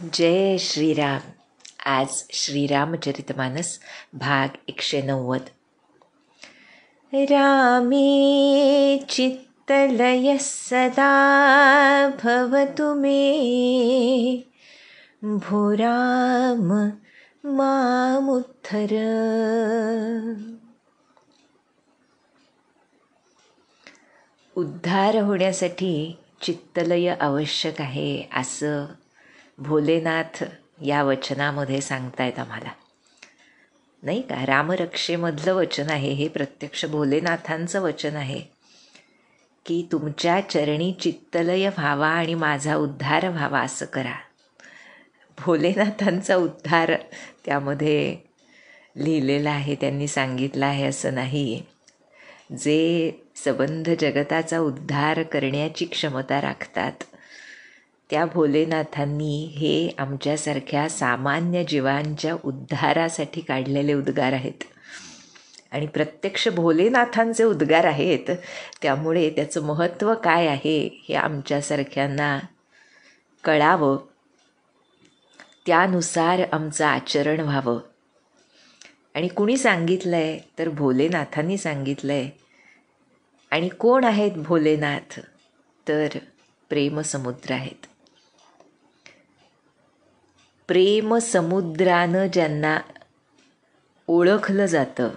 जय श्रीराम. आज श्रीरामचरितमानस भाग 190. रामे चित्तलयः सदा भवतु मे, भो राम मामुद्धर. उद्धार होण्यासाठी चित्तलय आवश्यक आहे असं भोलेनाथ या वचनामध्ये सांगतायत आम्हाला, नाही का? रामरक्षेमधलं वचन आहे हे, प्रत्यक्ष भोलेनाथांचं वचन आहे की तुमच्या चरणी चित्तलय व्हावा आणि माझा उद्धार व्हावा असं करा. भोलेनाथांचा उद्धार त्यामध्ये लिहिलेला आहे, त्यांनी सांगितलं आहे असं नाही. जे सबंध जगताचा उद्धार करण्याची क्षमता राखतात त्या भोलेनाथांनी हे आमच्यासारख्या सामान्य जीवांच्या उद्धारासाठी काढलेले उद्गार आहेत आणि प्रत्यक्ष भोलेनाथांचे उद्गार आहेत. त्यामुळे त्याचं महत्त्व काय आहे हे आमच्यासारख्यांना कळावं, त्यानुसार आमचं आचरण व्हावं. आणि कुणी सांगितलं आहे तर भोलेनाथांनी सांगितलं आहे. आणि कोण आहेत भोलेनाथ? तर प्रेमसमुद्र आहेत. प्रेमसमुद्रानं ज्यांना ओळखलं जातं,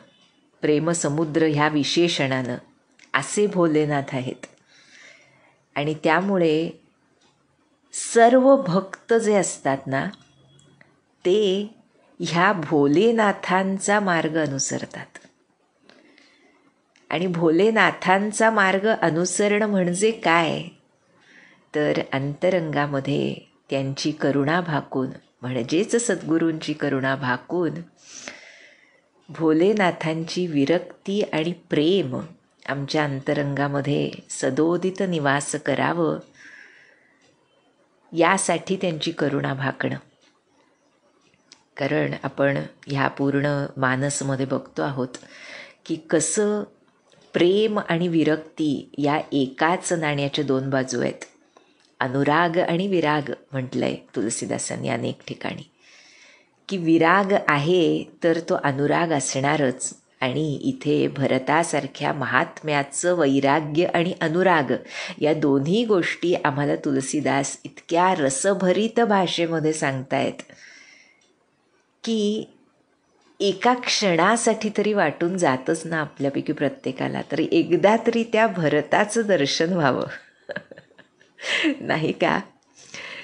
प्रेमसमुद्र ह्या विशेषणानं, असे भोलेनाथ आहेत. आणि त्यामुळे सर्व भक्त जे असतात ना, ते ह्या भोलेनाथांचा मार्ग अनुसरतात. आणि भोलेनाथांचा मार्ग अनुसरणं म्हणजे काय? तर अंतरंगामध्ये त्यांची करुणा भाकून, म्हणजेच सद्गुरूंची करुणा भाकून भोलेनाथांची विरक्ती आणि प्रेम आमच्या अंतरंगामध्ये सदोदित निवास करावं, यासाठी त्यांची करुणा भाकणं. कारण आपण ह्या पूर्ण मानसमध्ये बघतो आहोत की कसं प्रेम आणि विरक्ती या एकाच नाण्याच्या दोन बाजू आहेत. अनुराग आणि विराग म्हटलं आहे तुलसीदासांनी अनेक ठिकाणी, की विराग आहे तर तो अनुराग असणारच. आणि इथे भरतासारख्या महात्म्याचं वैराग्य आणि अनुराग या दोन्ही गोष्टी आम्हाला तुलसीदास इतक्या रसभरित भाषेमध्ये सांगतायत की एका क्षणासाठी तरी वाटून जातच ना आपल्यापैकी प्रत्येकाला, तरी एकदा तरी त्या भरताचं दर्शन व्हावं. नाही का?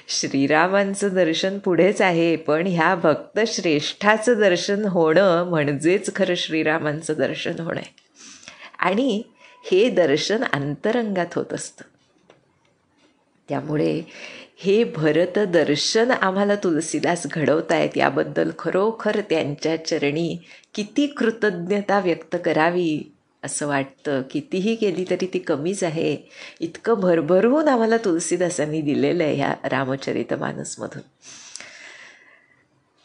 श्रीरामांचं दर्शन पुढेच आहे, पण ह्या भक्तश्रेष्ठाचं दर्शन होणं म्हणजेच खरं श्रीरामांचं दर्शन होणं आहे. आणि हे दर्शन अंतरंगात होत असतं. त्यामुळे हे भरत दर्शन आम्हाला तुलसीदास घडवतायत, याबद्दल खरोखर त्यांच्या चरणी किती कृतज्ञता व्यक्त करावी असं वाटतं. कितीही केली तरी ती कमीच आहे. इतकं भरभरून आम्हाला तुलसीदासांनी दिलेलं आहे ह्या रामचरितमानसमधून.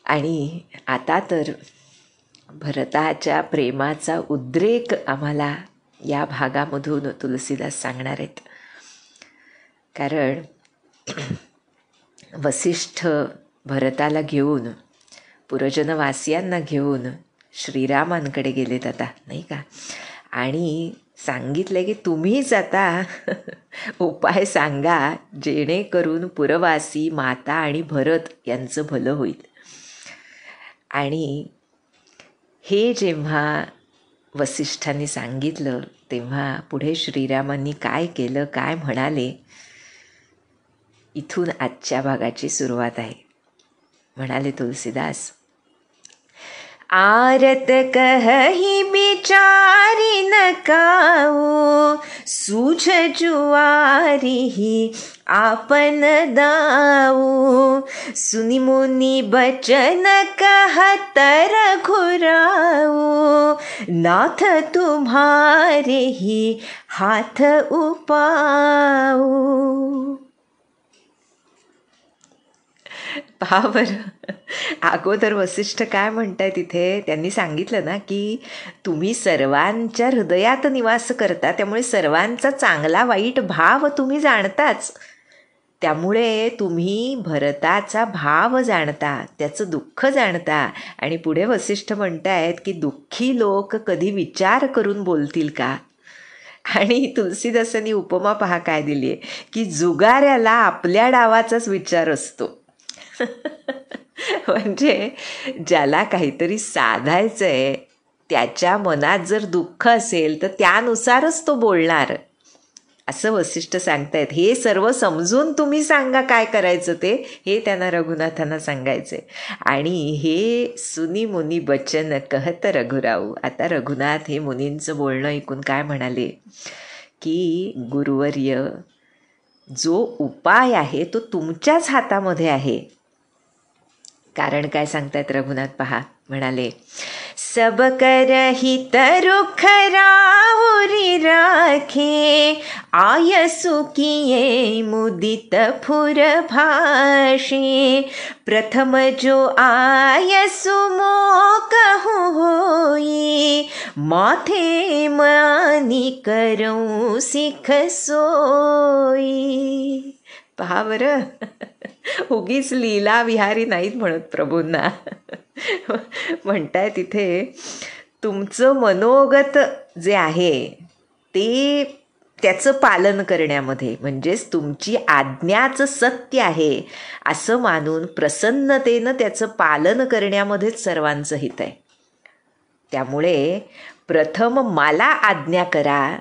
आणि आता तर भरताच्या प्रेमाचा उद्रेक आम्हाला या भागामधून तुलसीदास सांगणार आहेत. कारण वसिष्ठ भरताला घेऊन, पुरजनवासियांना घेऊन श्रीरामांकडे गेलेत आता, नाही का? आणि सांगितलं की तुम्हीच आता उपाय सांगा जेणेकरून पुरवासी, माता आणि भरत यांचं भलं होईल. आणि हे जेव्हा वसिष्ठांनी सांगितलं तेव्हा पुढे श्रीरामांनी काय केलं, काय म्हणाले, इथून आजच्या भागाची सुरुवात आहे. म्हणाले तुलसीदास, आरत कहि बिचारी न काऊ, सूझ जुआरी आपन दाऊ, सुनि मुनि बचन कहतर घुराऊ, नाथ तुम्हारे ही हाथ उपाऊ. पहा बरं, अगोदर वसिष्ठ काय म्हणताय तिथे, त्यांनी सांगितलं ना की तुम्ही सर्वांच्या हृदयात निवास करता, त्यामुळे सर्वांचा चांगला वाईट भाव तुम्ही जाणताच. त्यामुळे तुम्ही भरताचा भाव जाणता, त्याचं दुःख जाणता. आणि पुढे वसिष्ठ म्हणतायत की दुःखी लोक कधी विचार करून बोलतील का. आणि तुलसीदासांनी उपमा पहा काय दिली आहे की जुगाऱ्याला आपल्या डावाचाच विचार असतो. म्हणजे ज्याला काहीतरी साधायचंय त्याच्या मनात जर दुःख असेल तर त्यानुसारच तो बोलणार, असं वसिष्ठ सांगतायत. हे सर्व समजून तुम्ही सांगा काय करायचं ते, हे त्यांना रघुनाथांना सांगायचे. आणि हे सुनी मुनी बचन कहत रघुराऊ. आता रघुनाथ हे मुनींचं बोलणं ऐकून काय म्हणाले की गुरुवर्य, जो उपाय आहे तो तुमच्याच हातामध्ये आहे. कारण काय सांगतायत रघुनाथ पहा. म्हणाले, सब करहित रुख राहुरी राखे, आयसु किये मुदित फुर भाषे, प्रथम जो आयसु मो कहु होई, माथे मानी करऊं सिख सोई. पहा बरं, उगीच लीला विहारी नाहीत म्हणत प्रभूंना. म्हणताय तिथे तुमचं मनोगत जे आहे ते त्याचं पालन करण्यामध्ये, म्हणजेच तुमची आज्ञाच सत्य आहे असं मानून प्रसन्नतेनं त्याचं पालन करण्यामध्येच सर्वांचं हित आहे. त्यामुळे प्रथम मला आज्ञा करा,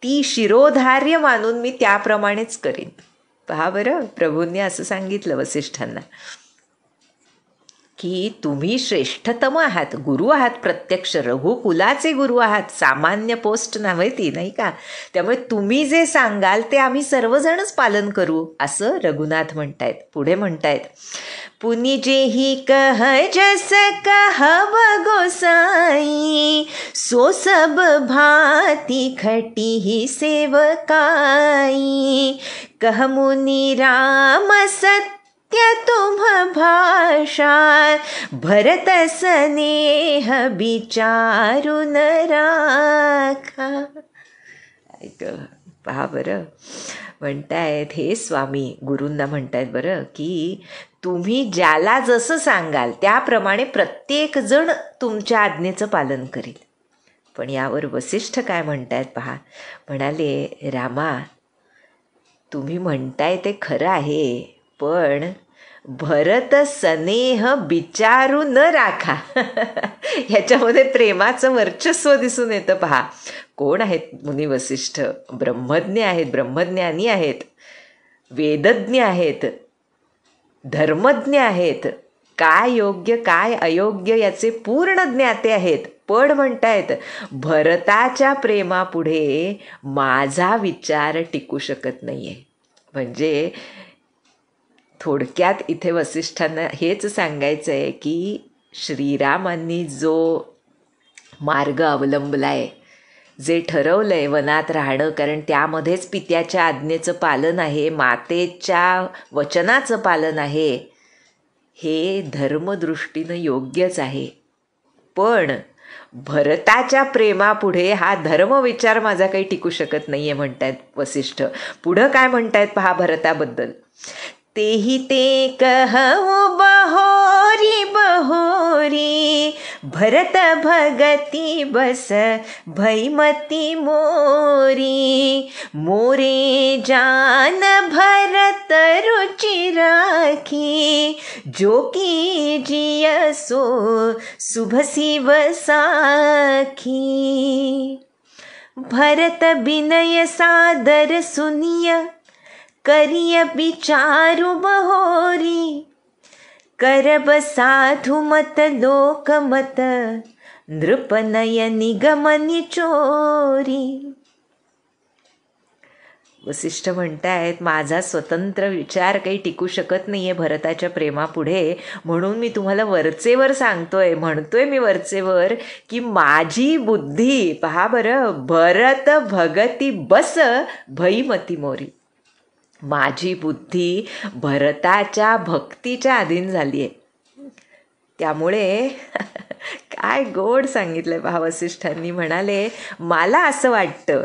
ती शिरोधार्य मानून मी त्याप्रमाणेच करीन. पहा बरं, प्रभूंनी असं सांगितलं वसिष्ठांना की तुम्ही श्रेष्ठतम आहात, गुरु आहात, प्रत्यक्ष रघुकुलाचे गुरु आहात, सामान्य पोस्ट नव्हे ती, नाही का. त्यामुळे तुम्ही जे सांगाल ते आम्ही सर्वजणच पालन करू, असं रघुनाथ म्हणतायत. पुढे म्हणतायत, पुनि जेही कह जस कहब गोसाई, सो सब भांति खटी ही सेवकाई, कह मुनि राम सत्य तुम भाषा, भरत स्नेह विचारू न राखा. ऐक पहा बरं, म्हणतायत हे स्वामी गुरूंना म्हणतायत बरं की तुम्ही ज्याला जसं सांगाल त्याप्रमाणे प्रत्येक जण तुमच्या आज्ञेचं पालन करेल. पण यावर वसिष्ठ काय म्हणतायत पहा. म्हणाले, रामा, तुम्ही म्हणताय ते खरं आहे, पण भरत स्नेह विचारू न राखा. ह्याच्यामध्ये प्रेमाचं वर्चस्व दिसून येतं पहा. कोण आहेत मुनी वसिष्ठ? ब्रह्मज्ञ आहेत, ब्रह्मज्ञानी आहेत, वेदज्ञ आहेत, धर्मज्ञ आहेत, काय योग्य काय अयोग्य याचे पूर्ण ज्ञाते आहेत. पण म्हणतायत भरताच्या प्रेमापुढे माझा विचार टिकू शकत नाहीये. म्हणजे थोडक्यात इथे वसिष्ठांना हेच सांगायचं आहे की श्रीरामांनी जो मार्ग अवलंबलाय, जे ठरवलंय वनात राहणं, कारण त्यामध्येच पित्याच्या आज्ञेचं पालन आहे, मातेच्या वचनाचं पालन आहे, हे धर्मदृष्टीनं योग्यच आहे. पण भरताच्या प्रेमापुढे हा धर्मविचार माझा काही टिकू शकत नाहीये म्हणतायत वसिष्ठ. पुढं काय म्हणतायत पहा भरताबद्दल. तेही ते कहू बहोरी बहोरी, भरत भगती बस भैमती मोरी, मोरे जान भरत रुचि राखी, जो की जिय सो शुभ शिव साखी. भरत बिनय सादर सुनिय, करिय विचारु बहोरी, करब साधु मत लोक मत, नृपनय निगमनि चोरी. वसिष्ठ म्हणतायत माझा स्वतंत्र विचार काही टिकू शकत नाहीये भरताच्या प्रेमापुढे, म्हणून मी तुम्हाला वरचेवर सांगतोय, म्हणतोय मी वरचेवर की माझी बुद्धी पहा बरं, भरत भगती बस भईमती मोरी. माझी बुद्धी भरताच्या भक्तीच्या अधीन झाली आहे. त्यामुळे काय गोड सांगितलंय पहा वसिष्ठांनी. म्हणाले, मला असं वाटतं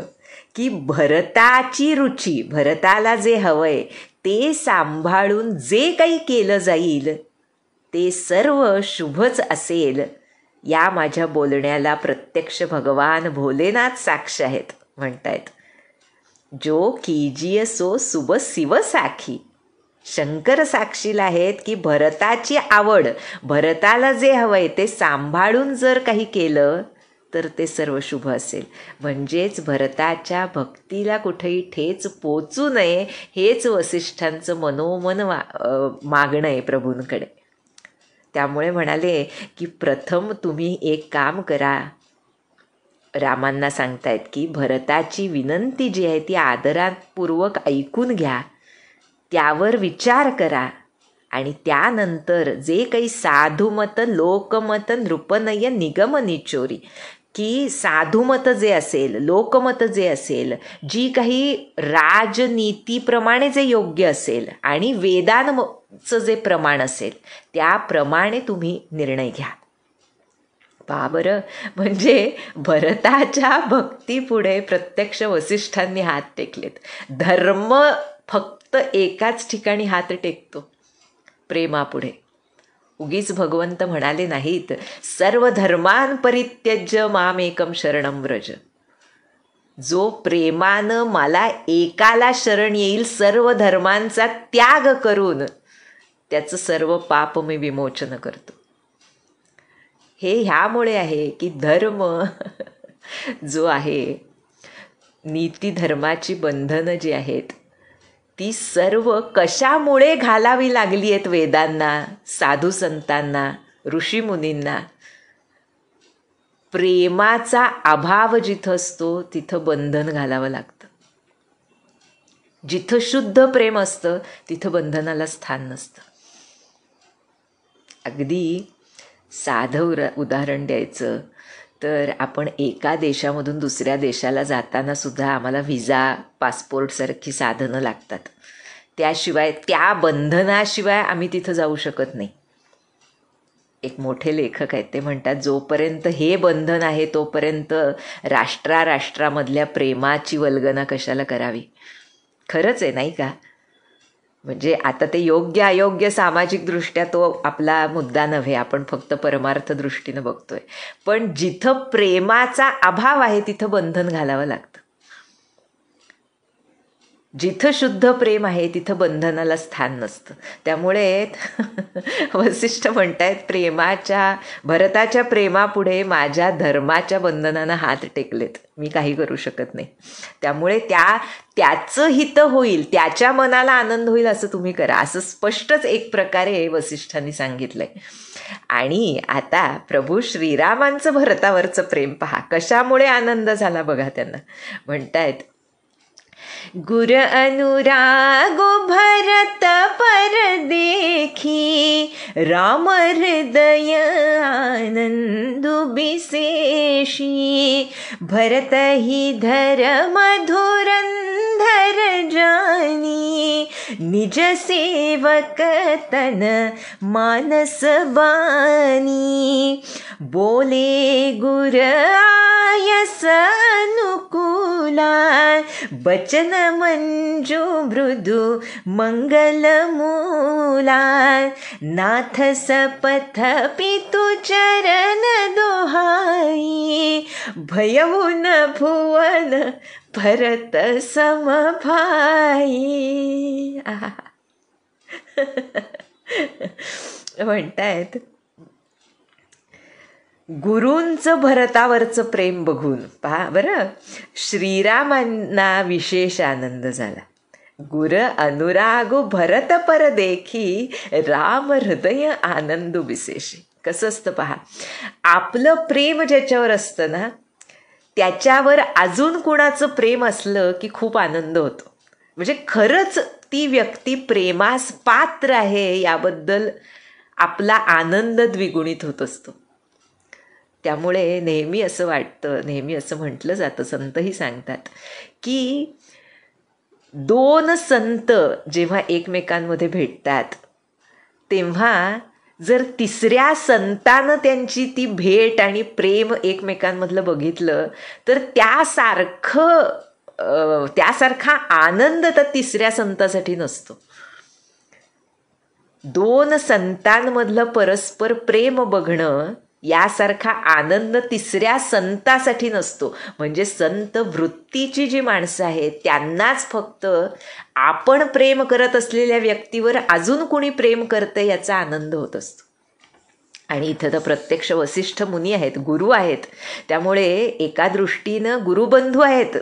की भरताची रुची, भरताला जे हवंय ते सांभाळून जे काही केलं जाईल ते सर्व शुभच असेल, या माझ्या बोलण्याला प्रत्यक्ष भगवान भोलेनाथ साक्ष आहेत म्हणतायत. जो कीजिय सो सुब शिव साखी. शंकर साक्षीला आहेत की भरताची आवड, भरताला जे हवंय ते सांभाळून जर काही केलं तर ते सर्व शुभ असेल. म्हणजेच भरताच्या भक्तीला कुठेही ठेच पोचू नये हेच वसिष्ठांचं मनोमन मागणं आहे प्रभूंकडे. त्यामुळे म्हणाले की प्रथम तुम्ही एक काम करा. रामांना सांगतायत की भरताची विनंती जी आहे ती आदरपूर्वक ऐकून घ्या, त्यावर विचार करा आणि त्यानंतर जे काही साधुमत, लोकमत, नृपनय, निगम निचोरी, की साधुमत जे असेल, लोकमत जे असेल, जी काही राजनीतीप्रमाणे जे योग्य असेल आणि वेदांचं जे प्रमाण असेल त्याप्रमाणे तुम्ही निर्णय घ्या. पहा बरं, म्हणजे भरताच्या भक्तीपुढे प्रत्यक्ष वसिष्ठांनी हात टेकलेत. धर्म फक्त एकाच ठिकाणी हात टेकतो, प्रेमापुढे. उगीच भगवंत म्हणाले नाहीत सर्व धर्मान परित्यज्य मामेकम शरणं व्रज. जो प्रेमानं मला एकाला शरण येईल, सर्व धर्मांचा त्याग करून त्याचं सर्व पाप मी विमोचन करतो. हे ह्यामुळे आहे की धर्म जो आहे, नीती धर्माची बंधनं जी आहेत ती सर्व कशामुळे घालावी लागली आहेत वेदांना, साधू संतांना, ऋषीमुनींना? प्रेमाचा अभाव जिथं असतो तिथं बंधन घालावं लागतं. जिथं शुद्ध प्रेम असतं तिथं बंधनाला स्थान नसतं. अगदी साधं उदाहरण द्यायचं तर आपण एका देशामधून दुसऱ्या देशाला जाताना सुद्धा आम्हाला व्हिसा, पासपोर्टसारखी साधनं लागतात. त्याशिवाय, त्या बंधनाशिवाय आम्ही तिथं जाऊ शकत नाही. एक मोठे लेखक आहेत, ते म्हणतात जोपर्यंत हे बंधन आहे तोपर्यंत राष्ट्रामधल्या प्रेमाची वल्गना कशाला करावी. खरंच आहे नाही का? म्हणजे आता ते योग्य अयोग्य सामाजिक दृष्ट्या तो आपला मुद्दा नव्हे, आपण फक्त परमार्थ दृष्टीनं बघतोय. पण जिथं प्रेमाचा अभाव आहे तिथं बंधन घालावं लागतं. जिथं शुद्ध प्रेम आहे तिथं बंधनाला स्थान नसतं. त्यामुळे वसिष्ठ म्हणतायत भरताच्या प्रेमापुढे माझ्या धर्माच्या बंधनानं हात टेकलेत, मी काही करू शकत नाही. त्यामुळे त्याचं हित होईल, त्याच्या मनाला आनंद होईल असं तुम्ही करा, असं स्पष्टच एक प्रकारे वसिष्ठांनी सांगितलंय. आणि आता प्रभू श्रीरामांचं भरतावरचं प्रेम पहा, कशामुळे आनंद झाला बघा त्यांना. म्हणतायत गुर अनुरागो भरत पर देखी, राम हृदय आनंदु विशेषी, भरत ही धर्म धुरंधर जानी, निज सेवक तन मानस बानी, बोले गुर आयस अनुकूला, बचन मंजू मृदु मंगल मूला, नाथ सपथ पितु चरण दोहाई, भयउन भुवन भरत सम भाई. म्हणतायत गुरूंचं भरतावरचं प्रेम बघून पहा बरं, श्रीरामांना विशेष आनंद झाला. गुर अनुरागो भरत पर देखी, राम हृदय आनंदू विशेषी. कसं असतं पहा, आपलं प्रेम ज्याच्यावर असतं ना त्याच्यावर अजून कुणाचं प्रेम असलं की खूप आनंद होतो. म्हणजे खरंच ती व्यक्ती प्रेमास पात्र आहे याबद्दल आपला आनंद द्विगुणित होत असतो. त्यामुळे नेहमी असं वाटतं, नेहमी असं म्हटलं जातं, संतही सांगतात की दोन संत जेव्हा एकमेकांमध्ये भेटतात तेव्हा जर तिसऱ्या संतानं त्यांची ती भेट आणि प्रेम एकमेकांमधलं बघितलं तर त्यासारखा आनंद तर तिसऱ्या संतासाठी नसतो. दोन संतांमधलं परस्पर प्रेम बघणं यासारखा आनंद तिसऱ्या संतासाठी नसतो. म्हणजे संत वृत्तीची जी माणसं आहेत त्यांनाच फक्त आपण प्रेम करत असलेल्या व्यक्तीवर अजून कोणी प्रेम करतं याचा आनंद होत असतो. आणि इथं तर प्रत्यक्ष वसिष्ठ मुनी आहेत, गुरु आहेत. त्यामुळे एका दृष्टीनं गुरुबंधू आहेत,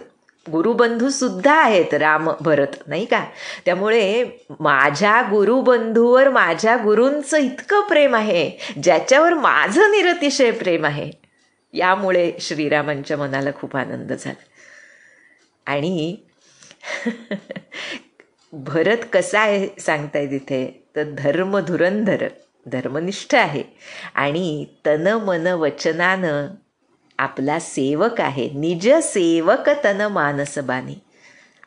गुरुबंधू सुद्धा आहेत राम भरत, नाही का. त्यामुळे माझ्या गुरुबंधूवर माझ्या गुरूंचं इतकं प्रेम आहे ज्याच्यावर माझं निरतिशय प्रेम आहे. यामुळे श्रीरामांच्या मनाला खूप आनंद झाला. आणि भरत कसा आहे सांगताय तिथे, तर धर्म धुरंधर, धर्मनिष्ठ आहे आणि तन मन वचनानं आपला सेवक आहे. निज सेवक तन मानसबानी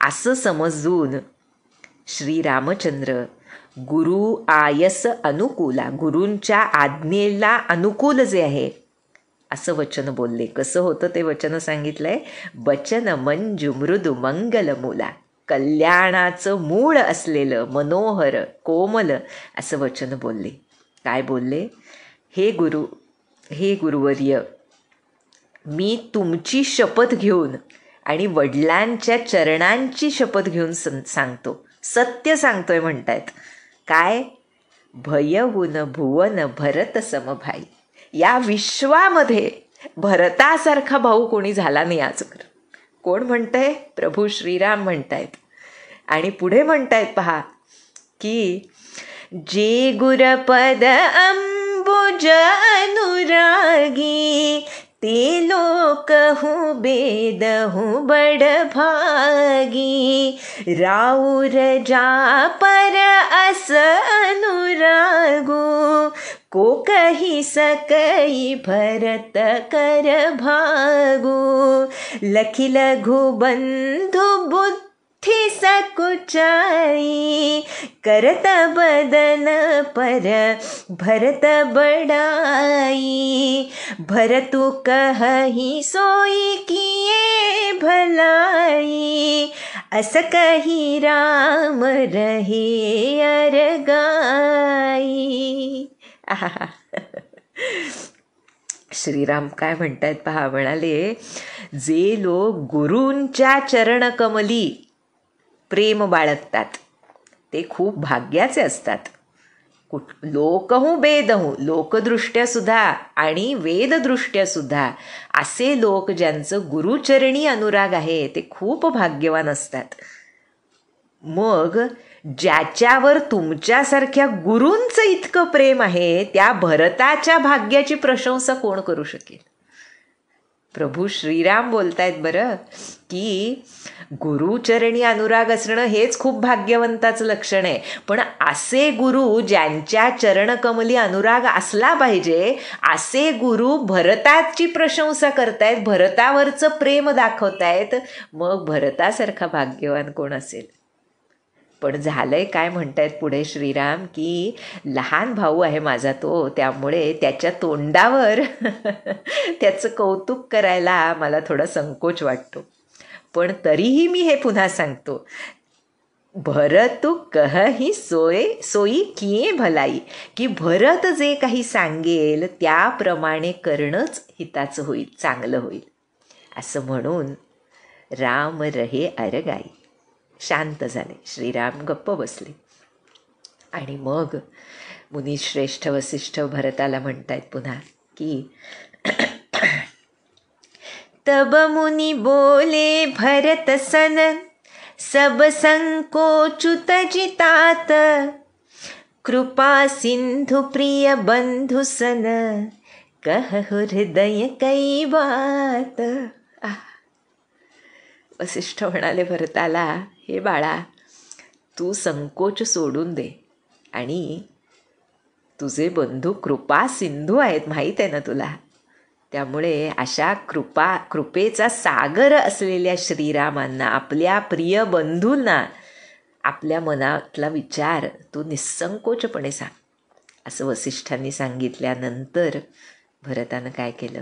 असं समजून श्रीरामचंद्र गुरु आयस अनुकूला, गुरूंच्या आज्ञेला अनुकूल जे आहे असं वचन बोलले. कसं होतं ते वचन सांगितलंय, वचन मंजू मृदू मंगल मूला, कल्याणाचं मूळ असलेलं मनोहर कोमल असं वचन बोलले. काय बोलले, हे गुरुवर्य, मी तुमची शपथ घेऊन आणि वडिलांच्या चरणांची शपथ घेऊन सांगतो, सत्य सांगतोय म्हणतायत. काय, भयहुन भुवन भरत समभाई, या विश्वामध्ये भरतासारखा भाऊ कोणी झाला नाही आजवर. कोण म्हणतंय, प्रभू श्रीराम म्हणतायत. आणि पुढे म्हणतायत पहा की जे गुरपद अंबुज अनुरागी, ते लोक हूँ बेद हूँ बड़ भागी, राउर जा पर अस अनुरागू, को कही सकई भरत कर भागू, लखी लघु बंधु बुद्धि सकुचाई, करत बदन पर भरत बड़ाई, भरतु कहि सोई किए भलाई, अस कही राम रहे अरगाई. श्रीराम काय म्हणतायत पहा, म्हणाले जे लोक गुरूंच्या चरणकमली प्रेम बाळगतात ते खूप भाग्याचे असतात. लोकहूँ वेदहूँ, लोकदृष्ट्या सुद्धा आणि वेददृष्ट्या सुद्धा असे लोक ज्यांचं गुरुचरणी अनुराग आहे ते खूप भाग्यवान असतात. मग ज्याच्यावर तुमच्यासारख्या गुरूंचं इतकं प्रेम आहे त्या भरताच्या भाग्याची प्रशंसा कोण करू शकेल. प्रभू श्रीराम बोलतायत बरं की गुरुचरणी अनुराग असणं हेच खूप भाग्यवंताचं लक्षण आहे. पण असे गुरु ज्यांच्या चरणकमली अनुराग असला पाहिजे असे गुरु भरताची प्रशंसा करतायत, भरतावरचं प्रेम दाखवतायत. मग भरतासारखा भाग्यवान कोण असेल. पण झालंय काय म्हणतायत पुढे श्रीराम की लहान भाऊ आहे माझा तो, त्यामुळे त्याच्या तोंडावर त्याचं कौतुक करायला मला थोडा संकोच वाटतो. पण तरीही मी हे पुन्हा सांगतो, भरतु कहि सोई किये भलाई, की भरत जे काही सांगेल त्याप्रमाणे करणंच हिताचं होईल, चांगलं होईल. असं म्हणून राम रहे अरगाई, शांत झाले. श्रीराम गप्प बसले. आणि मग मुनिश्रेष्ठ वसिष्ठ भरताला म्हणतायत पुन्हा की तब मुनि बोले भरत सन, सब संकोचुत जितात, कृपा सिंधु प्रिय बंधु सन, कह हृदय कई बात. वसिष्ठ म्हणाले भरताला, हे बाळा तू संकोच सोडून दे आणि तुझे बंधू कृपा सिंधू आहेत, माहीत आहे ना तुला. त्यामुळे अशा कृपेचा सागर असलेल्या श्रीरामांना, आपल्या प्रिय बंधूंना आपल्या मनातला विचार तू निस्संकोचपणे सांग. असं वसिष्ठांनी सांगितल्यानंतर भरतानं काय केलं,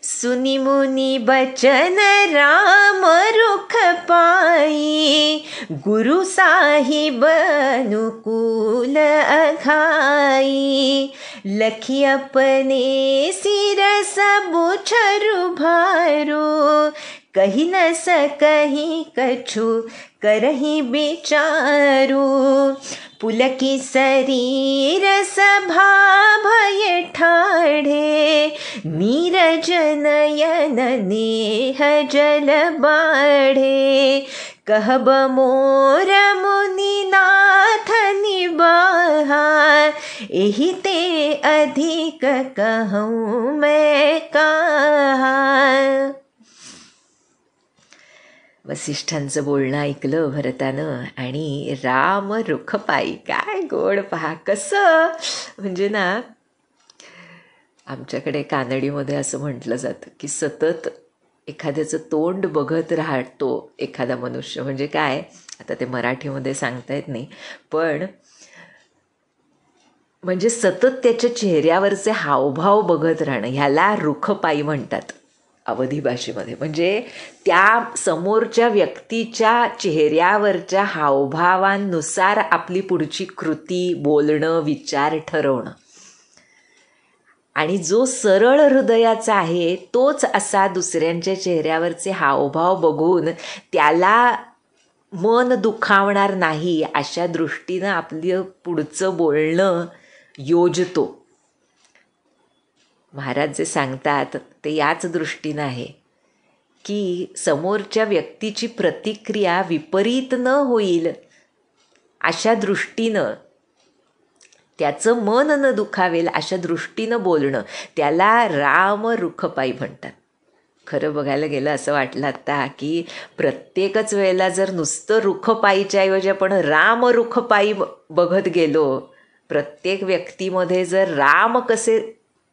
सुनी मुनी बचन राम रुख पाई, गुरु साहिब अनुकूल अघाई, लखी अपने सिर सबु छरु भारो, कही न सकही कछु करही बिचारू, पुलकी शरीर सभा भय ठाढ़े, नीरज नयन नेह जल बाढ़े, कहब मोर मुनिनाथ निबाहा, एहि ते अधिक कहूँ मैं कहा. वसिष्ठांचं बोलणं ऐकलं भरतानं आणि राम रुख पायी. काय गोड पहा कसं. म्हणजे ना आमच्याकडे कानडीमध्ये असं म्हटलं जातं की सतत एखाद्याचं तोंड बघत राहतो एखादा मनुष्य. म्हणजे काय आता ते मराठीमध्ये सांगता येत नाही, पण म्हणजे सतत त्याच्या चेहऱ्यावरचे हावभाव बघत राहणं ह्याला रुखपायी म्हणतात अवधी भाषेमध्ये. म्हणजे त्या समोरच्या व्यक्तीच्या चेहऱ्यावरच्या हावभावांनुसार आपली पुढची कृती, बोलणं, विचार ठरवणं. आणि जो सरळ हृदयाचा आहे तोच असा दुसऱ्यांच्या चेहऱ्यावरचे हावभाव बघून त्याला मन दुखावणार नाही अशा दृष्टीनं आपलं पुढचं बोलणं योजतो. महाराज जे सांगतात ते याच दृष्टीनं आहे की समोरच्या व्यक्तीची प्रतिक्रिया विपरीत न होईल अशा दृष्टीनं, त्याचं मन न दुखावेल अशा दृष्टीनं बोलणं, त्याला राम रुखपायी म्हणतात. खरं बघायला गेलं असं वाटलं आता की प्रत्येकच वेळेला जर नुसतं रुखपायीच्या ऐवजी आपण राम रुखपायी बघत गेलो, प्रत्येक व्यक्तीमध्ये जर राम कसे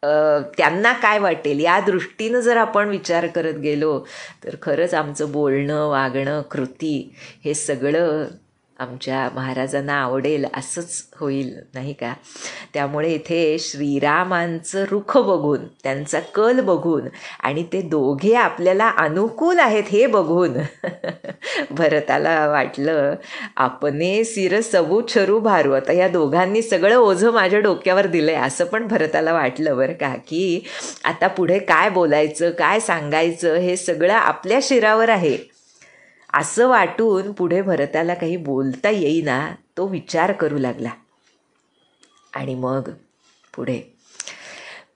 त्यांना काय वाटेल या दृष्टीनं जर आपण विचार करत गेलो तर खरंच आमचं बोलणं, वागणं, कृती हे सगळं आमच्या महाराजांना आवडेल असंच होईल, नाही का. त्यामुळे इथे श्रीरामांचं रुख बघून, त्यांचा कल बघून आणि ते दोघे आपल्याला अनुकूल आहेत हे बघून भरताला वाटलं आपने सिर सबू छरू भारू. आता या दोघांनी सगळं ओझं माझ्या डोक्यावर दिलंय असं पण भरताला वाटलं बरं का, की आता पुढे काय बोलायचं, काय सांगायचं हे सगळं आपल्या शिरावर आहे असं वाटून पुढे भरताला काही बोलता येईना. तो विचार करू लागला. आणि मग पुढे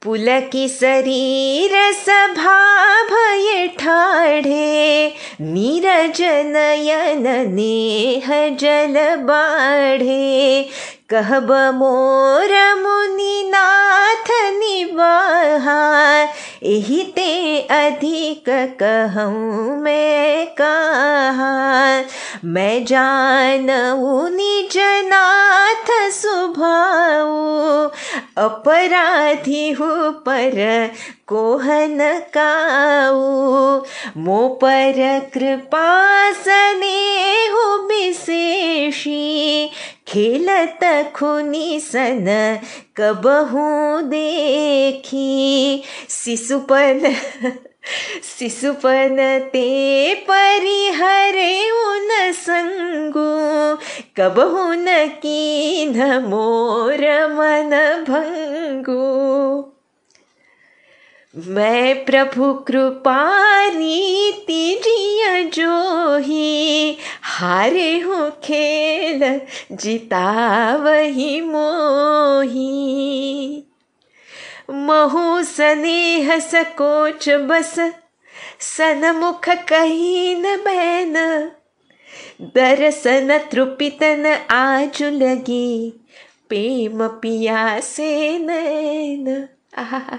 पुलकी शरीर सभा भय ठाढ़े, नीरज नयन नेह जल बाढ़े, कहब मोर मुनिनाथ निबाहा, एहि ते अधिक कहूँ मैं कहा, मैं जानऊ निज नाथ सुभाऊ, अपराधी हूँ पर कोहन काऊ, मो पर कृपा स्नेहु विशेषी, खेलत खुनी सन कबहू देखी, शिशुपन ते परिहरे उन संगू, कबहू न कीन मोर मन भंगू, मैं प्रभु कृपा रीति जिय जोही, हारे हूँ खेल जितावही मोही, महु स्नेह सकोच बस सनमुख कही न बैन, दर्शन तृपितन आजु लगी, प्रेम पियासे नैन. आहा.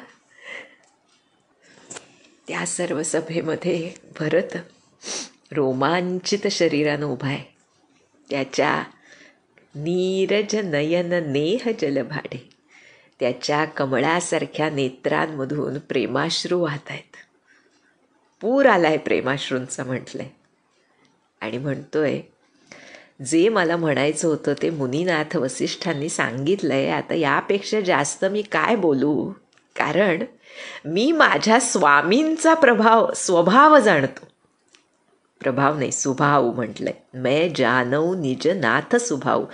त्या सर्व सभेमध्ये भरत रोमांचित शरीरानं उभा आहे. त्याच्या नीरज नयन नेह जलभाडे, त्याच्या कमळासारख्या नेत्रांमधून प्रेमाश्रू वाहत आहेत. पूर आलाय प्रेमाश्रूंचा म्हटलंय. आणि म्हणतोय जे मला म्हणायचं होतं ते मुनीनाथ वसिष्ठांनी सांगितलंय. आता यापेक्षा जास्त मी काय बोलू, कारण मी माझ्या स्वामींचा स्वभाव जाणतो. प्रभाव नाही, स्वभाव म्हटलंय. मैं जानऊ निज नाथ स्वभाव.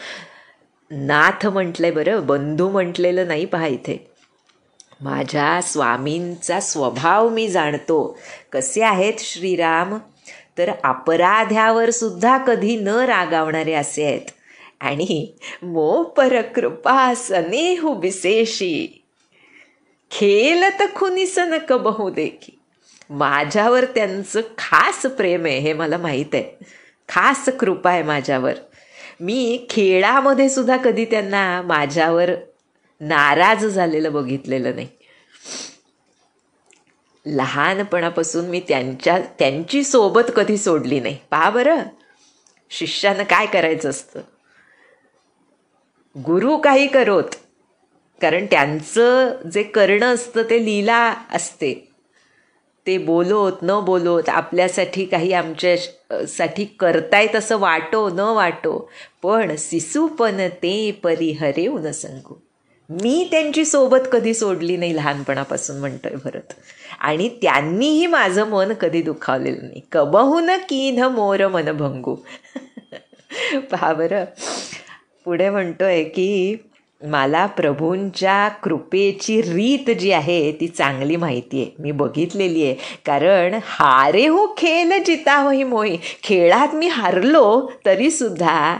नाथ म्हटलंय बरं, बंधू म्हटलेलं नाही पहा इथे. माझ्या स्वामींचा स्वभाव मी जाणतो. कसे आहेत श्रीराम? तर अपराध्यावर सुद्धा कधी न रागावणारे असे आहेत. आणि मो परकृपा स्नेहू विशेषी खेलत खुनिसन कबहू देखी. माझ्यावर त्यांचं खास प्रेम आहे, हे मला माहीत आहे. खास कृपा आहे माझ्यावर. मी खेळामध्ये सुद्धा कधी त्यांना माझ्यावर नाराज झालेलं बघितलेलं नाही. लहानपणापासून मी त्यांची सोबत कधी सोडली नाही. पहा बरं, शिष्यानं काय करायचं असतं. गुरु काही करोत, कारण त्यांचं जे करणं असतं ते लीला असते. ते बोलोत न बोलोत आपल्यासाठी काही आमच्यासाठी करतायत असं वाटो न वाटो, पण शिसूपन ते परिहरेव न संगू. मी त्यांची सोबत कधी सोडली नाही लहानपणापासून, म्हणतोय भरत. आणि त्यांनीही माझं मन कधी दुखावलेलं नाही. कबहून कीन मोर मन भंगू. पहा बरं, पुढे म्हणतोय की मला प्रभूंच्या कृपेची रीत जी आहे ती चांगली माहिती आहे, मी बघितलेली आहे. कारण हारे हो खेळ जिता होई मोही. खेळात मी हारलो तरीसुद्धा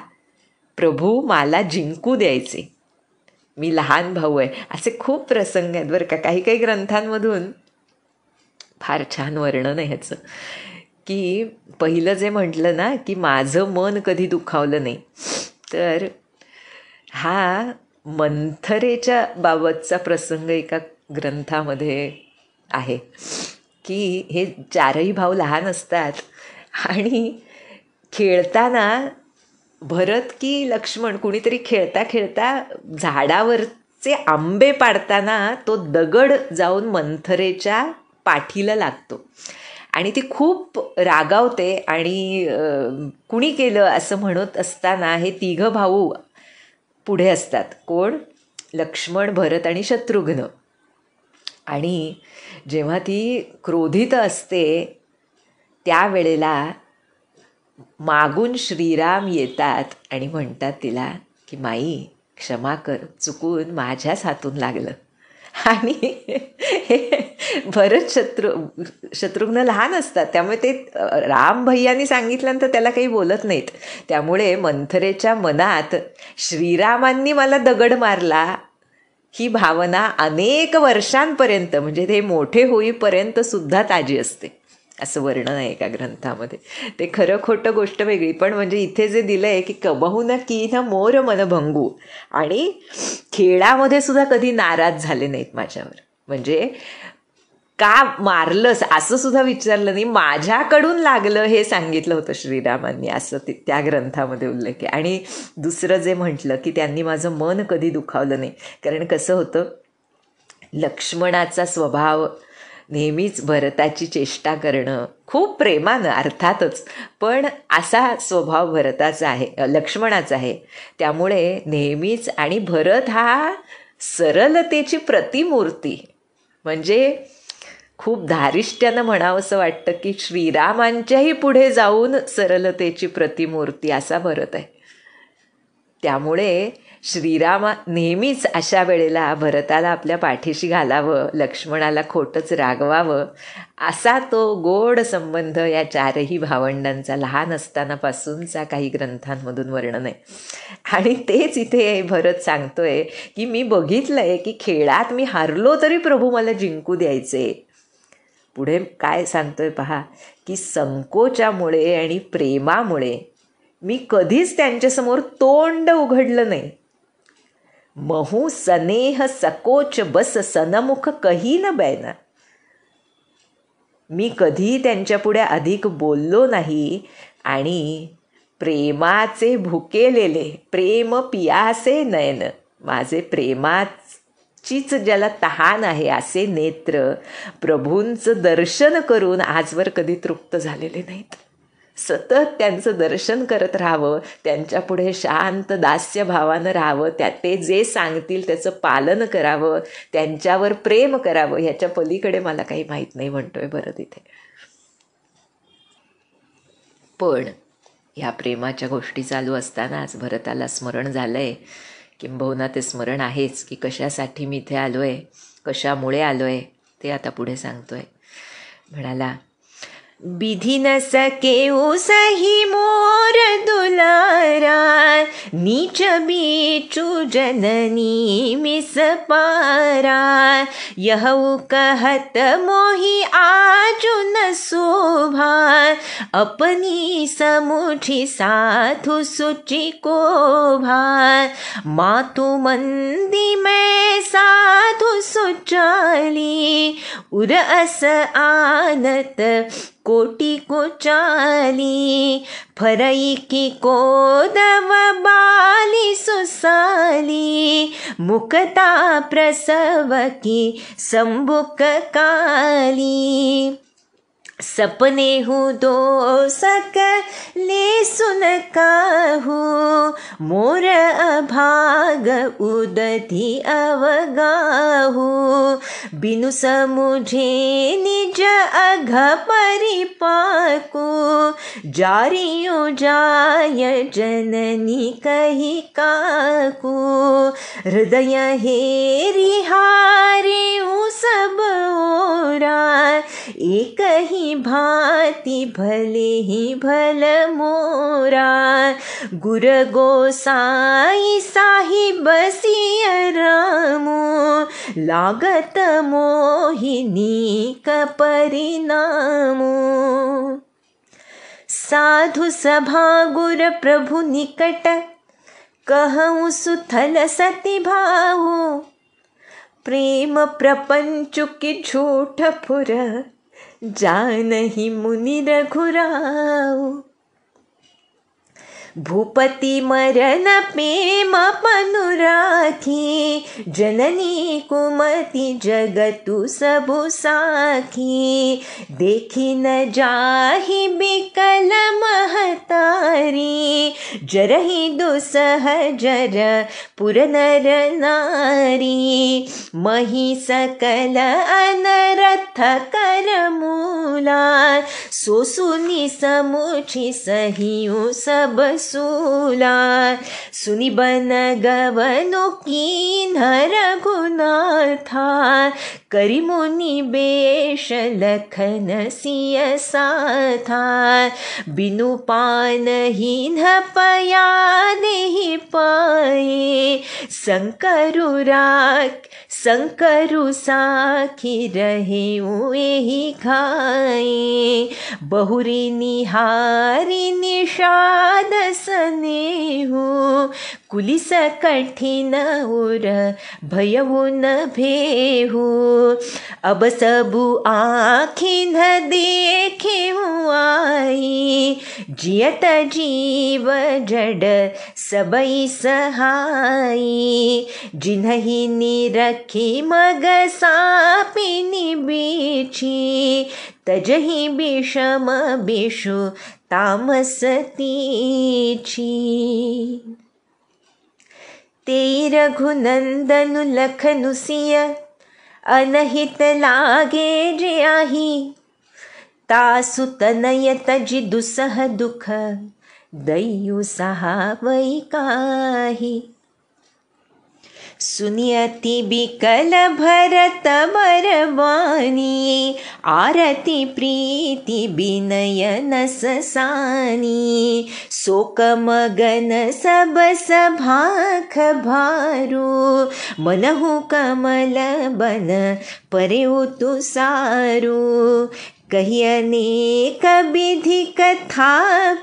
प्रभू मला जिंकू द्यायचे. मी लहान भाऊ आहे, असे खूप प्रसंग आहेत बरं का. काही काही ग्रंथांमधून फार छान वर्णन आहे ह्याचं. की पहिलं जे म्हटलं ना की माझं मन कधी दुखावलं नाही, तर हा मंथरेच्या बाबतचा प्रसंग एका ग्रंथामध्ये आहे. की हे चारही भाऊ लहान असतात आणि खेळताना भरत की लक्ष्मण कुणीतरी खेळता खेळता झाडावरचे आंबे पाडताना तो दगड जाऊन मंथरेच्या पाठीला लागतो आणि ती खूप रागावते. आणि कुणी केलं असं म्हणत असताना हे तिघं भाऊ पुढे असतात. कोण? लक्ष्मण, भरत आणि शत्रुघ्न. आणि जेव्हा ती क्रोधित असते त्यावेळेला मागून श्रीराम येतात आणि म्हणतात तिला की माई क्षमा कर, चुकून माझ्याच हातून लागलं. आणि भरत शत्रुघ्न लहान असतात, त्यामुळे ते राम भैयानी सांगितल्यानंतर त्याला काही बोलत नाहीत. त्यामुळे मंथरेच्या मनात श्रीरामांनी मला दगड मारला ही भावना अनेक वर्षांपर्यंत, म्हणजे ते मोठे होईपर्यंत सुद्धा ताजी असते, असं वर्णन आहे एका ग्रंथामध्ये. ते खरं खोटं गोष्ट वेगळी, पण म्हणजे इथे जे दिलं आहे की कबहू न की न मोर मन भंगू. आणि खेळामध्ये सुद्धा कधी नाराज झाले नाहीत माझ्यावर. म्हणजे का मारलंस असं सुद्धा विचारलं नाही, माझ्याकडून लागलं हे सांगितलं होतं श्रीरामांनी, असं त्या ग्रंथामध्ये उल्लेख आहे. आणि दुसरं जे म्हटलं की त्यांनी माझं मन कधी दुखावलं नाही, कारण कसं होतं, लक्ष्मणाचा स्वभाव नेहमीच भरताची चेष्टा करणं, खूप प्रेमानं अर्थातच, पण असा स्वभाव भरताचा आहे, लक्ष्मणाचा आहे. त्यामुळे नेहमीच, आणि भरत हा सरलतेची प्रतिमूर्ती, म्हणजे खूप धारिष्ट्यानं म्हणावं असं वाटतं की श्रीरामांच्याही पुढे जाऊन सरलतेची प्रतिमूर्ती असा भरत आहे. त्यामुळे श्रीरामा नेहमीच अशा वेळेला भरताला आपल्या पाठीशी घालावं, लक्ष्मणाला खोटंच रागवावं, असा तो गोड संबंध या चारही भावंडांचा लहान असतानापासूनचा काही ग्रंथांमधून वर्णन आहे. आणि तेच इथे भरत सांगतोय की मी बघितलंय की खेळात मी हारलो तरी प्रभू मला जिंकू द्यायचे. पुढे काय सांगतोय पहा, की संकोचामुळे आणि प्रेमामुळे मी कधीच त्यांच्यासमोर तोंड उघडलं नाही. महू सनेह सकोच बस सनमुख कही न बैना. मी कधी त्यांच्यापुढे अधिक बोललो नाही. आणि प्रेमाचे भुकेलेले प्रेम पियासे नयन, माझे प्रेमाचीच ज्याला तहान आहे असे नेत्र प्रभूंचं दर्शन करून आजवर कधी तृप्त झालेले नाहीत. सतत त्यांचं दर्शन करत राहावं, त्यांच्यापुढे शांत दास्य भावानं राहावं, ते जे सांगतील त्याचं पालन करावं, त्यांच्यावर प्रेम करावं, ह्याच्या पलीकडे मला काही माहीत नाही म्हणतोय बरं तिथे. पण ह्या प्रेमाच्या गोष्टी चालू असताना आज भरताला स्मरण झालंय, किंबहुना ते स्मरण आहेच की कशासाठी मी इथे आलो आहे, कशामुळे आलो आहे, ते आता पुढे सांगतोय. म्हणाला, विधि न सके उसही मोर दुलारा, नीच बीचू जननी मिस पारा, यहु कहत मोहि आजु न शोभा, अपनी समुझी साधु सुचि कोभा, मातु मंदी में साधु सुचाली, उर अस आनत कोटि को चाली, फरई की कोदव बाली सुसाली, मुकता प्रसव की संबुक काली, सपने हूँ दो सकले सुन काहू, मोर अभाग उदधि अवगाहू, बिनु समुझे निज अघ परिपाकू, जारियो जाय जननी कही काकू, हृदय हेरि हारे सब ओरा, एक ही भांति भले ही भल मोरा, गुर गोसाई साहिब सिय रामू, लागत मोहिनी का परिणामू, साधु सभा गुर प्रभु निकट, कहूँ सुथल सति भाऊ, प्रेम प्रपंच की झूठ फुर, जानहि मुनि रघुराऊ, भूपति मरन प्रेम पनु राखी, जननी कुमति जगतु सबु साखी, देखी न जाहि बिकल महतारी, जरहि दुसह जर पुर नर नारी, मही सकल अनरथ कर मूला, सो सुनि समुझि सहियो सब सूला, सुनि बन गवनु कीन्ह रघुनाथा, करि मुनि बेश लखन सिय साथा, बिनु पान हीन पया देहि पाए, शंकरु साखी रहे एहि खाए, बहुरी निहारी निषाद स्नेहु, कुलिस कठिन उर भयउ न भेहु, अब सबु आँखिन देखे आई, जियत जीव जड़ सबई सहाई, जिन्हि निरखी मग सापिनि बीछी, तजहि विषम विषु तामस तीछी, तेई रघुनंदनु लखनु सिय, अनहित लागे ज्याही, तासु तनय तजि दुसह दुख, दयु सहावै काही, सुनियति बिकल भरत बरवानी, आरती प्रीति विनय नस सानी, शोक मगन सब सभाख भारू, मनहु कमल बन परेउ तुसारू, कही अनेक विधि कथा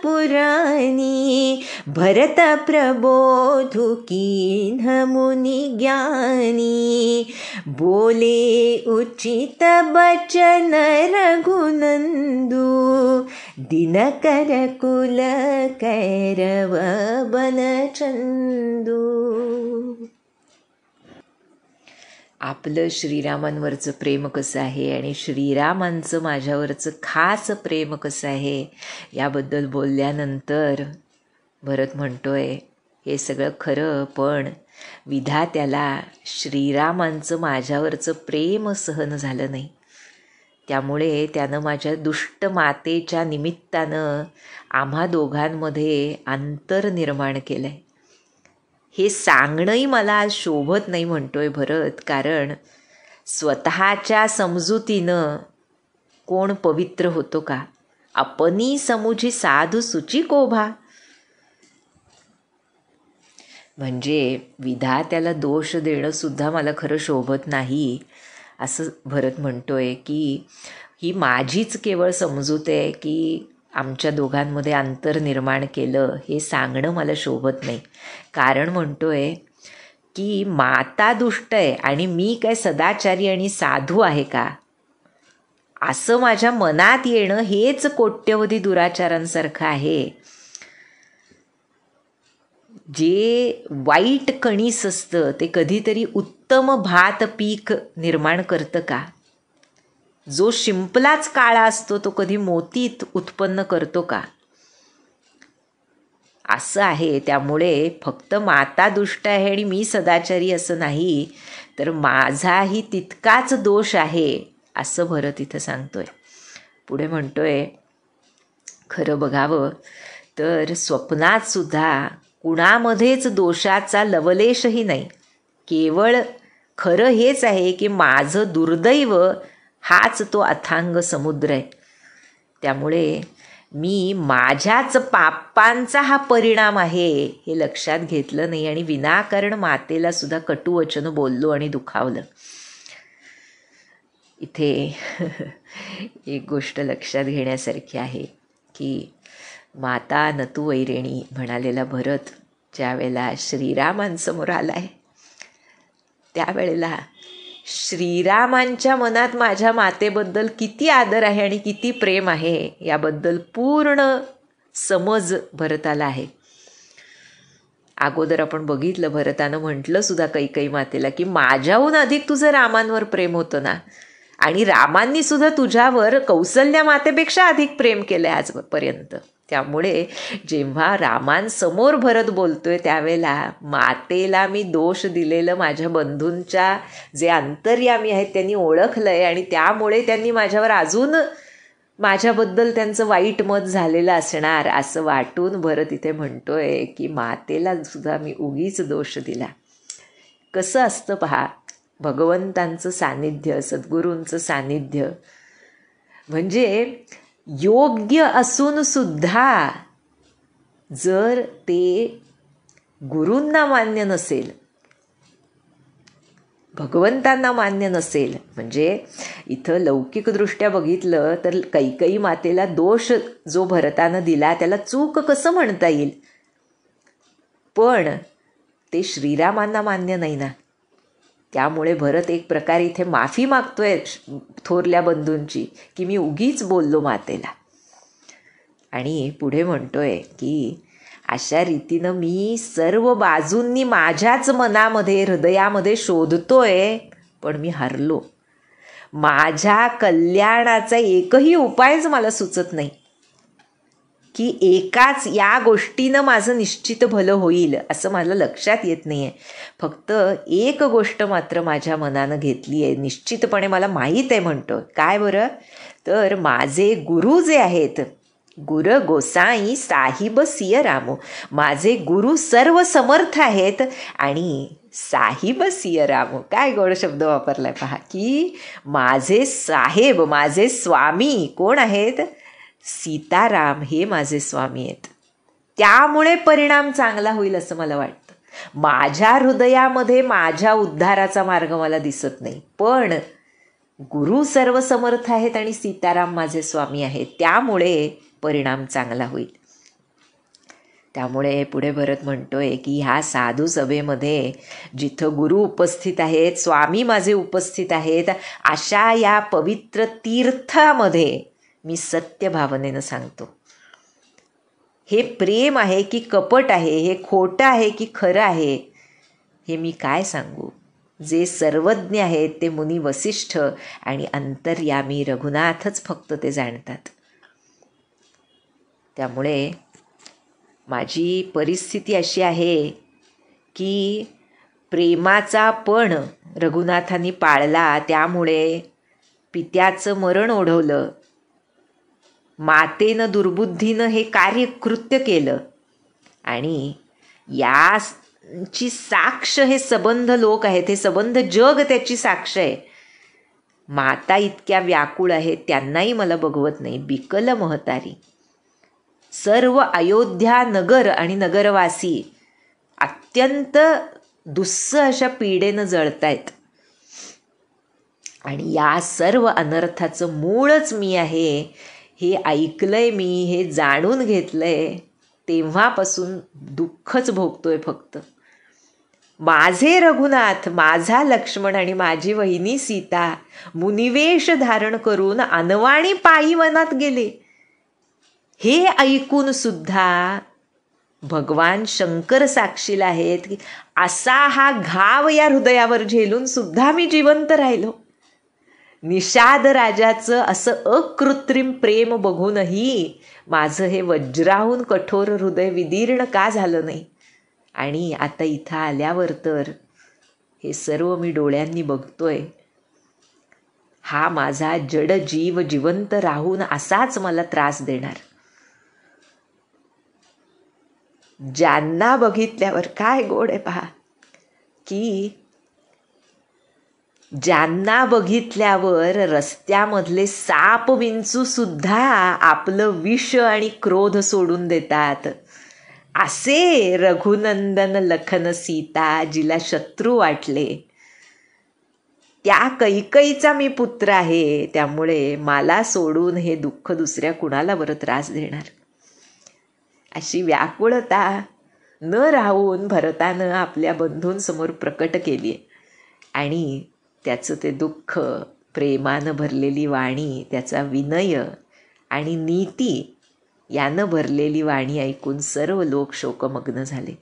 पुरानी, भरत प्रबोधु कीन्ह मुनि ज्ञानी, बोले उचित बचन रघुनंदु, दिनकर कुल कैरव बन चंदु। आपलं श्रीरामांवरचं प्रेम कसं आहे आणि श्रीरामांचं माझ्यावरचं खास प्रेम कसं आहे याबद्दल बोलल्यानंतर भरत म्हणतोय, हे सगळं खरं, पण विधात्याला श्रीरामांचं माझ्यावरचं प्रेम सहन झालं नाही. त्यामुळे त्यानं माझ्या दुष्ट मातेच्या निमित्तानं आम्हा दोघांमध्ये अंतर निर्माण केलं आहे. हे सांगणंही मला आज शोभत नाही म्हणतोय भरत, कारण स्वतःच्या समजुतीनं कोण पवित्र होतो का? अपनी समुझी साधू सुची कोभा. म्हणजे विधात्याला दोष देणं सुद्धा मला खरं शोभत नाही, असं भरत म्हणतोय की ही माझीच केवळ समजूत आहे की आमच्या दोघांमध्ये अंतर निर्माण केलं, हे सांगणं मला शोभत नाही. कारण म्हणतोय की माता दुष्ट आहे आणि मी काय सदाचारी आणि साधू आहे का, असं माझ्या मनात येणं हेच कोट्यवधी दुराचारांसारखं आहे. जे वाईट कणीस असतं ते कधीतरी उत्तम भात पीक निर्माण करतं का? जो शिंपलाच काळा असतो तो कधी मोती उत्पन्न करतो का? असं आहे. त्यामुळे फक्त माता दुष्ट आहे आणि मी सदाचारी असं नाही, तर माझाही तितकाच दोष आहे, असं भरत इथं सांगतोय. पुढे म्हणतोय, खरं बघावं तर स्वप्नात सुद्धा कुणामध्येच दोषाचा लवलेशही नाही. केवळ खरं हेच आहे की माझं दुर्दैव हाच तो अथांग समुद्र आहे. त्यामुळे मी माझ्याच पापांचा हा परिणाम आहे हे लक्षात घेतलं नाही आणि विनाकारण मातेला सुद्धा कटुवचन बोललो आणि दुखावलं. इथे एक गोष्ट लक्षात घेण्यासारखी आहे की माता नतू वैरेणी म्हणालेला भरत ज्या वेळेला श्रीरामांसमोर आलाय, त्यावेळेला श्रीरामांच्या मनात माझ्या मातेबद्दल किती आदर आहे आणि किती प्रेम आहे याबद्दल पूर्ण समज भरताला आहे. अगोदर आपण बघितलं, भरतानं म्हटलं सुद्धा कैकेयी मातेला की माझ्याहून अधिक तुझं रामांवर प्रेम होतं ना, आणि रामांनी सुद्धा तुझ्यावर कौसल्या मातेपेक्षा अधिक प्रेम केलं आहे आजपर्यंत. त्यामुळे जेव्हा रामांसमोर भरत बोलतोय त्यावेळेला मातेला मी दोष दिलेलं माझ्या बंधूंच्या जे अंतर्यामी आहेत त्यांनी ओळखलं आहे आणि त्यामुळे त्यांनी माझ्यावर अजून माझ्याबद्दल त्यांचं वाईट मत झालेलं असणार असं वाटून भरत इथे म्हणतोय की मातेला सुद्धा मी उगीच दोष दिला. कसं असतं पहा, भगवंतांचं सानिध्य, सद्गुरूंचं सानिध्य म्हणजे योग्य असून सुद्धा जर ते गुरूंना मान्य नसेल, भगवंतांना मान्य नसेल, म्हणजे इथं लौकिकदृष्ट्या बघितलं तर कैकेयी मातेला दोष जो भरतानं दिला त्याला चूक कसं म्हणता येईल, पण ते श्रीरामांना मान्य नाही ना. त्यामुळे भरत एक प्रकारे इथे माफी मागतोय थोरल्या बंधूंची की मी उगीच बोललो मातेला. आणि पुढे म्हणतोय की अशा रीतीनं मी सर्व बाजूंनी माझ्याच मनामध्ये हृदयामध्ये शोधतोय, पण मी हरलो. माझ्या कल्याणाचा एकही उपायच मला सुचत नाही की एकाच या गोष्टीनं माझं निश्चित भलं होईल असं मला लक्षात येत नाही आहे. फक्त एक गोष्ट मात्र माझ्या मनानं घेतली आहे, निश्चितपणे मला माहीत आहे. म्हणतो काय बरं, तर माझे गुरु जे आहेत, गुर गोसाई साहिब सिय रामो, माझे गुरु सर्व समर्थ आहेत आणि साहिब सिय रामो, काय गोड शब्द वापरलाय पहा, की माझे साहेब, माझे स्वामी कोण आहेत, सीताराम हे माझे स्वामी आहेत. त्यामुळे परिणाम चांगला होईल असं मला वाटतं. माझ्या हृदयामध्ये माझ्या उद्धाराचा मार्ग मला दिसत नाही, पण गुरु सर्व समर्थ आहेत आणि सीताराम माझे स्वामी आहेत, त्यामुळे परिणाम चांगला होईल. त्यामुळे पुढे भरत म्हणतोय की ह्या साधू सभेमध्ये जिथं गुरु उपस्थित आहेत, स्वामी माझे उपस्थित आहेत, अशा या पवित्र तीर्थामध्ये मी सत्य भावनेनं सांगतो. हे प्रेम आहे की कपट आहे, हे खोटं आहे की खरं आहे, हे मी काय सांगू. जे सर्वज्ञ आहेत ते मुनी वसिष्ठ आणि अंतर्यामी रघुनाथच फक्त ते जाणतात. त्यामुळे माझी परिस्थिती अशी आहे की प्रेमाचा पण रघुनाथांनी पाळला, त्यामुळे पित्याचं मरण ओढवलं, मातेनं दुर्बुद्धीनं हे कार्य कृत्य केलं आणि याची साक्ष हे सबंध लोक आहेत, हे सबंध जग त्याची साक्ष आहे. माता इतक्या व्याकुळ आहेत, त्यांनाही मला बघवत नाही. बिकल महतारी. सर्व अयोध्या नगर आणि नगरवासी अत्यंत दुस्सह अशा पीडेनं जळतायत आणि या सर्व अनर्थाचं मूळच मी आहे हे ऐकलंय मी, हे जाणून घेतलंय. तेव्हापासून दुःखच भोगतोय फक्त. माझे रघुनाथ, माझा लक्ष्मण आणि माझी वहिनी सीता मुनिवेश धारण करून अनवाणी पायी वनात गेले. हे ऐकून सुद्धा भगवान शंकर साक्षीला आहेत की असा हा घाव या हृदयावर झेलून सुद्धा मी जिवंत राहिलो. निषाद राजाचं असं अकृत्रिम प्रेम बघूनही माझं हे वज्राहून कठोर हृदय विदीर्ण का झालं नाही. आणि आता इथं आल्यावर तर हे सर्व मी डोळ्यांनी बघतोय. हा माझा जड जीव जिवंत राहून असाच मला त्रास देणार. ज्यांना बघितल्यावर काय गोड आहे पहा, की ज्यांना बघितल्यावर रस्त्यामधले साप विंचू सुद्धा आपलं विष आणि क्रोध सोडून देतात, असे रघुनंदन लखन सीता जिला शत्रू वाटले त्या कैकईचा मी पुत्र आहे. त्यामुळे मला सोडून हे दुःख दुसऱ्या कुणाला बरं त्रास देणार. अशी व्याकुळता न राहून भरतानं आपल्या बंधूंसमोर प्रकट केली आणि त्याचं ते दुःख, प्रेमानं भरलेली वाणी, त्याचा विनय आणि नीती यानं भरलेली वाणी ऐकून सर्व लोक शोकमग्न झाले.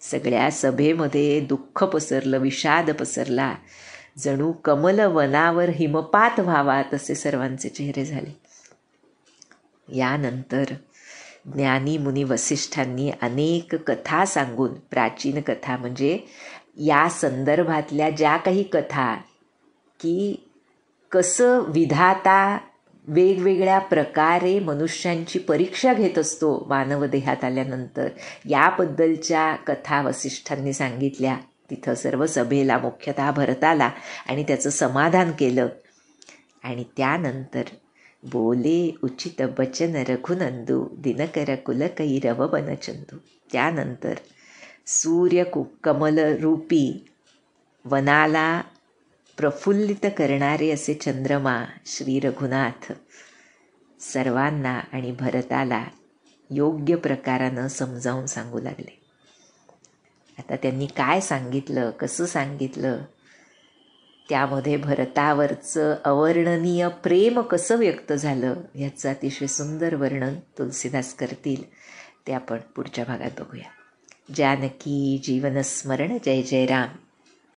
सगळ्या सभेमध्ये दुःख पसरलं, विषाद पसरला. जणू कमल वनावर हिमपात व्हावा तसे सर्वांचे चेहरे झाले. यानंतर ज्ञानी मुनी वसिष्ठांनी अनेक कथा सांगून, प्राचीन कथा म्हणजे या संदर्भातल्या ज्या काही कथा, की कसं विधाता वेगवेगळ्या प्रकारे मनुष्यांची परीक्षा घेत असतो मानवदेहात आल्यानंतर, याबद्दलच्या कथा वसिष्ठांनी सांगितल्या. तिथं सर्व सभेला, मुख्यतः भरताला, आणि त्याचं समाधान केलं. आणि त्यानंतर बोले उचित बचन रघुनंदू दिनकर कुलकैरव बनचंदू. त्यानंतर सूर्य कमल रूपी वनाला प्रफुल्लित करणारे असे चंद्रमा श्री रघुनाथ सर्वांना आणि भरताला योग्य प्रकारानं समजावून सांगू लागले. आता त्यांनी काय सांगितलं, कसं सांगितलं, त्यामध्ये भरतावरचं अवर्णनीय प्रेम कसं व्यक्त झालं ह्याचं अतिशय सुंदर वर्णन तुलसीदास करतील. ते आपण पुढच्या भागात बघूया. जानकी जीवन स्मरण. जय जय राम.